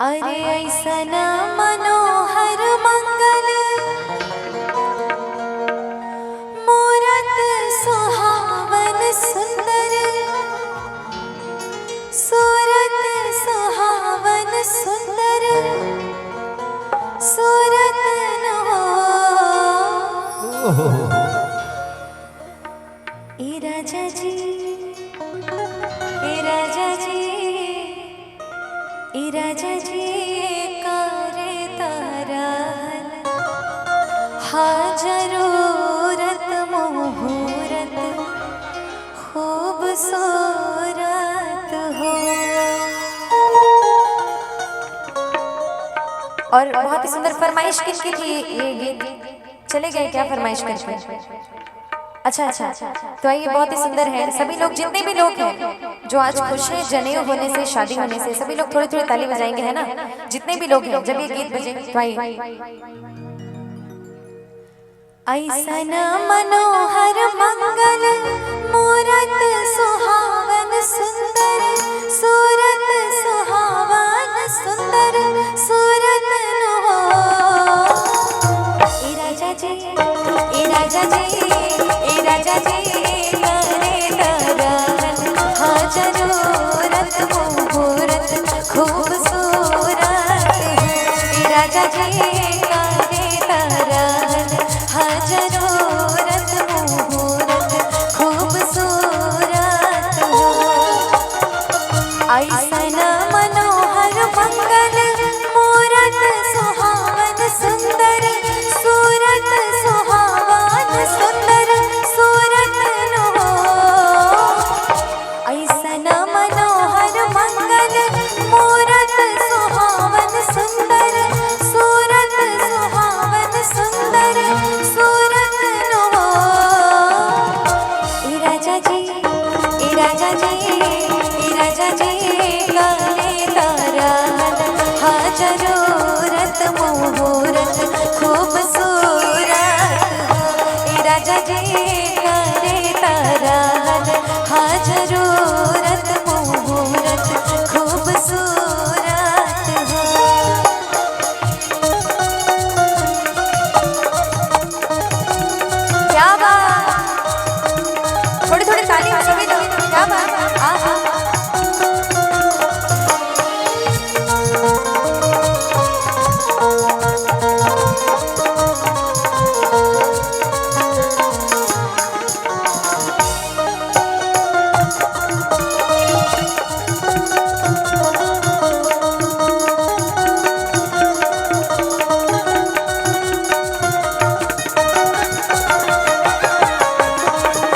अरे ऐसन मनोहर मंगल मूरत सुहावन सुंदर, सूरत सुहावन सुंदर, सूरत नो ए राजा जी, ए राजा जी, ए राजा जी करे तारन हाँ जरूरत मुहूर्त खूबसूरत हो। और बहुत ही सुंदर फरमाइश किसकी थी ये गीत? चले गए क्या फरमाइश करके? अच्छा अच्छा, तो ये बहुत ही सुंदर है। सभी लोग, जितने भी लोग हैं जो आज खुश हैं जनेऊ होने से, शादी होने से, सभी लोग थोड़ी थोड़ी ताली बजाएंगे, है ना? जितने भी लोग हैं जब ये गीत बजे तो आइए। ऐसन मनोहर मंगल मूरत सुहावन सुंदर, सूरत सुहावन सुंदर, सूरत नो ए राजा जी, ए राजा जी, ए राजा जी करे तारन हाँ जरूरत मुहूर्त खूबसूरत है। ए राजा जी करे तारन हाँ जरूरत मुहूर्त खूबसूरत हो। ऐसन मनोहर मंगल मूरत सुहावन सुंदर, सूरत सुहावन सुंदर, सूरत नो ऐसन मनोहर मंगल मूरत सुहावन सुंदर, सूरत सुहावन सुंदर, सूरत नो ए राजा जी, ए राजा जी, ए राजा जी करे तारन हाँ जरूरत मुहूर्त खूबसूरत हो। ए राजा जी करे तारन हाँ जरूरत मुहूर्त खूबसूरत हो। क्या बात, थोड़ी थोड़ी ताली सभी लोग, क्या बात, आहा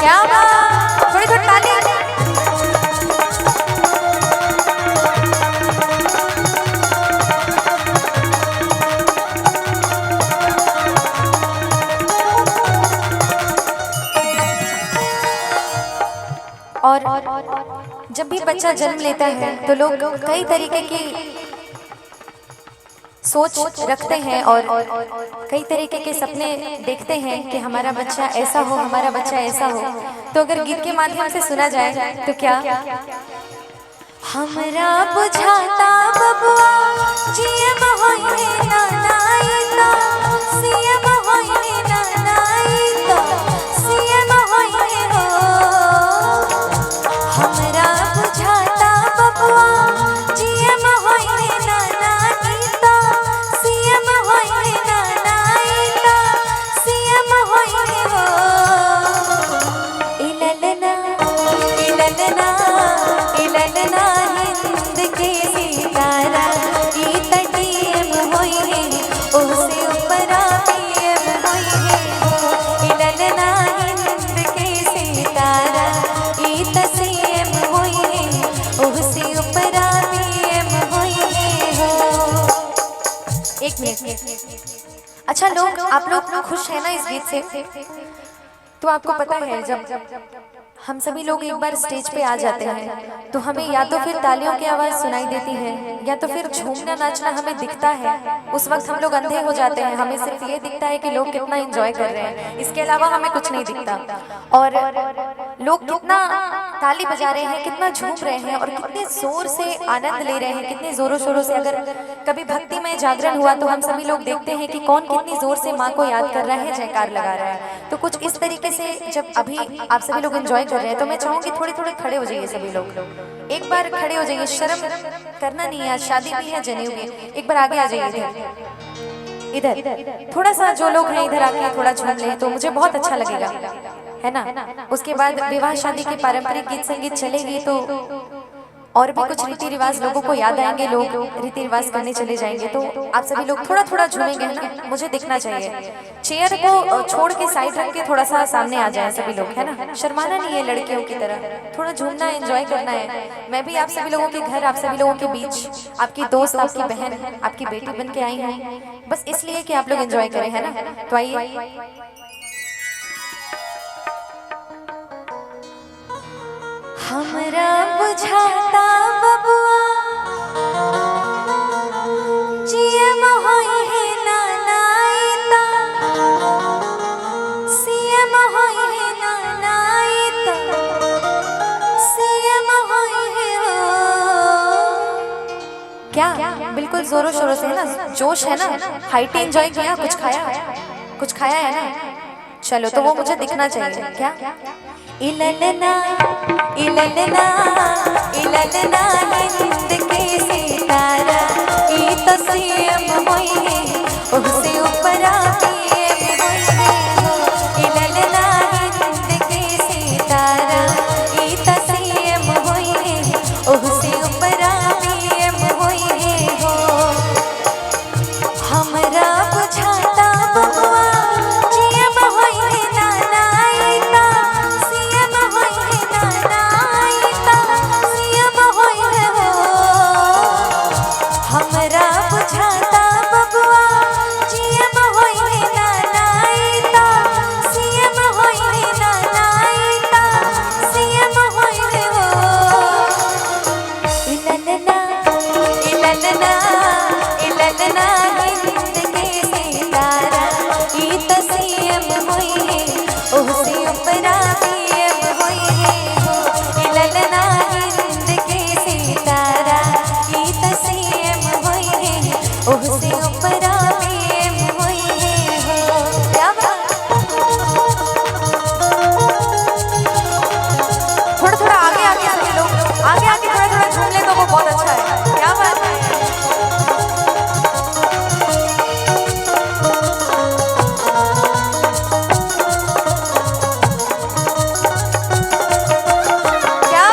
क्या बात, थोड़ी थोड़ी ताली। और जब भी बच्चा जन्म लेता है तो लोग कई तरीके की सोच रखते हैं और कई तरीके के सपने देखते हैं कि हमारा बच्चा ऐसा हो, हमारा बच्चा ऐसा हो। तो अगर गीत के माध्यम से सुना जाए तो क्या? हमरा बुझाता बबुआ जियब होइने नानाइता, सियब होइने नानाइता, सियब होइने हो। हमरा बुझाता बबुआ जियब होइने नानाइता, सियब होइने नानाइता, सियब होइने हो। इललना इललना इललना हिंद के सितारा ई तटीम होइने ओसे ऊपरा पीएम होइने हो। इललना हिंद के सितारा ई तसीम होइने ओसे ऊपरा पीएम होइने हो। एक मिनट, अच्छा लोग, आप लोग खुश है ना इस गीत से? तो आपको पता है जब हम सभी लोग एक बार स्टेज पे आ जाते हैं तो हमें या तो फिर तालियों की आवाज़ सुनाई देती है या तो फिर झूमना नाचना हमें दिखता है। उस वक्त हम लोग अंधे हो जाते हैं, हमें सिर्फ ये दिखता है कि लोग कितना एंजॉय कर रहे हैं, इसके अलावा हमें कुछ नहीं दिखता। और लोग कितना ताली बजा रहे हैं, कितना झूम रहे हैं और कितने जोर से आनंद ले रहे हैं, कितने जोरों शोरों से। अगर कभी भक्ति में जागरण हुआ तो हम सभी लोग देखते हैं कि कौन कितनी जोर से माँ को याद कर रहा है, जयकार लगा रहा है। तो कुछ इस तरीके से जब अभी आप सभी लोग एंजॉय कर रहे हैं तो मैं चाहूंगी थोड़े थोड़े खड़े हो जाइए सभी लोग, एक बार खड़े हो जाइए, शर्म करना नहीं है, शादी भी है, जनेऊ भी है। एक बार आगे आ जाइए, इधर थोड़ा सा जो लोग हैं इधर आके थोड़ा झूम लें तो मुझे बहुत अच्छा लगेगा, है ना। उसके बाद विवाह शादी के पारंपरिक गीत संगीत चलेगी तो और भी कुछ रीति रिवाज लोगों को याद आएंगे, लोग रीति रिवाज करने चले जाएंगे। तो आप सभी लोग थोड़ा थोड़ा झूमेंगे, है ना, मुझे दिखना चाहिए। चेयर को छोड़ के साइड रख के थोड़ा सा सामने आ जाए सभी लोग, है ना। शर्माना नहीं है, लड़कियों की तरह थोड़ा झूमना है, एंजॉय करना है। मैं भी आप सभी लोगों के घर, आप सभी लोगों के बीच आपकी दोस्त, आपकी बहन, आपकी बेटी बन के आई हूँ, बस इसलिए कि आप लोग एंजॉय करें, है ना। तो आइए, हमरा बुझाता बबुआ जिए मोहई है नानाईता, सिए मोहई है नानाईता, सिए मोहई है हो। क्या बिल्कुल जोरों शोरों से, है ना, जोश है ना, हाइट एंजॉय किया, कुछ खाया है ना। चलो तो वो मुझे दिखना चाहिए। क्या इललना इललना इललना हिंद के सितारा, ई तो सीएम होई है, उससे ऊपर पीएम होई है। इललना हिंद के सितारा, ई तो सीएम होई है, उससे ऊपर पीएम होई है हो। हमरा बुझाता बबुआ जीएम होई है नानाईता, सीएम होई है नानाईता, सीएम होई है हो। हमरा बुझाता बबुआ जीएम होई है नानाईता, सीएम होई है नानाईता, सीएम होई है हो। इललना इललना इललना हिंद के सितारा, ई तो सीएम होई है, उससे ऊपरा पीएम होई है हो। इललना हिंद के सितारा, ई तो सीएम होई है, उससे ऊपरा पीएम होई है हो। क्या बात, थोड़ा थोड़ा आगे आगे आगे लोग आगे आगे थोड़ा थोड़ा झूम ले तो वो बहुत अच्छा है। क्या बात है। क्या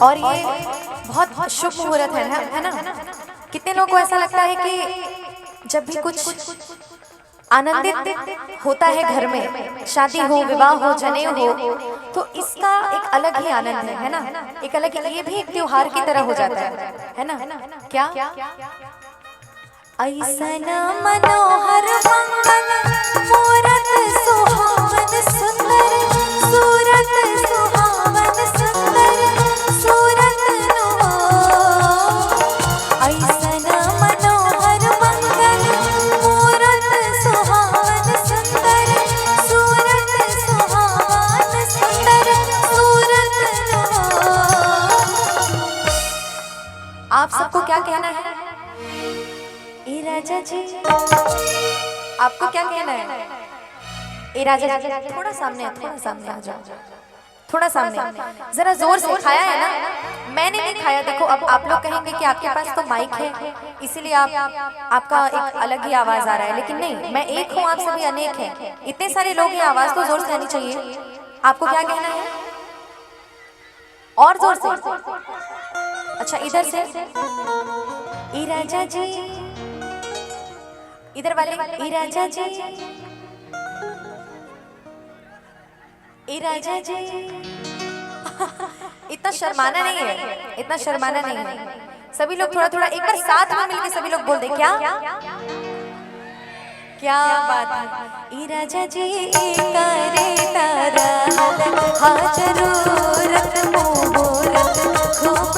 और ये बहुत शुभ मुहूर्त है ना। कितने लोगों को ऐसा लगता है कि जब भी कुछ आनंदित होता है घर में, शादी हो, विवाह हो, जनेऊ हो, तो इसका एक अलग ही आनंद है ना, एक अलग, ये भी एक त्योहार की तरह हो जाता है ना। क्या ऐसना मनोहर मंगल मूरत सुहावन सुंदर, सूरत सुहावन सुंदर, सूरत नो। ऐसना मनोहर मंगल मूरत सुहावन सुंदर, सूरत सुहावन सुंदर, सूरत नो। आप सबको क्या कहना है? ए राजा जी, आपको क्या कहना है? ए राजा जी, थोड़ा सामने आ जाओ, थोड़ा सामने, जरा जोर से। खाया है ना? मैंने नहीं खाया। देखो अब आप लोग कहेंगे कि आपके पास तो माइक है इसीलिए आपका एक अलग ही आवाज आ रहा है, लेकिन नहीं, मैं एक हूँ, आप सभी अनेक हैं। इतने सारे लोग हैं, आवाज तो जोर से आनी चाहिए। आपको क्या कहना है? और जोर से। अच्छा इधर से, ए राजा जी, इधर वाले, ए राजा जी, ए राजा जी। इतना शर्माना नहीं है, इतना शर्माना नहीं है। सभी लोग थोड़ा थोड़ा एक बार साथ में मिलकर सभी लोग बोल दे। क्या क्या बात है। ई राजा जी करे तारा हाँ जरूरत मुहूर्त खूब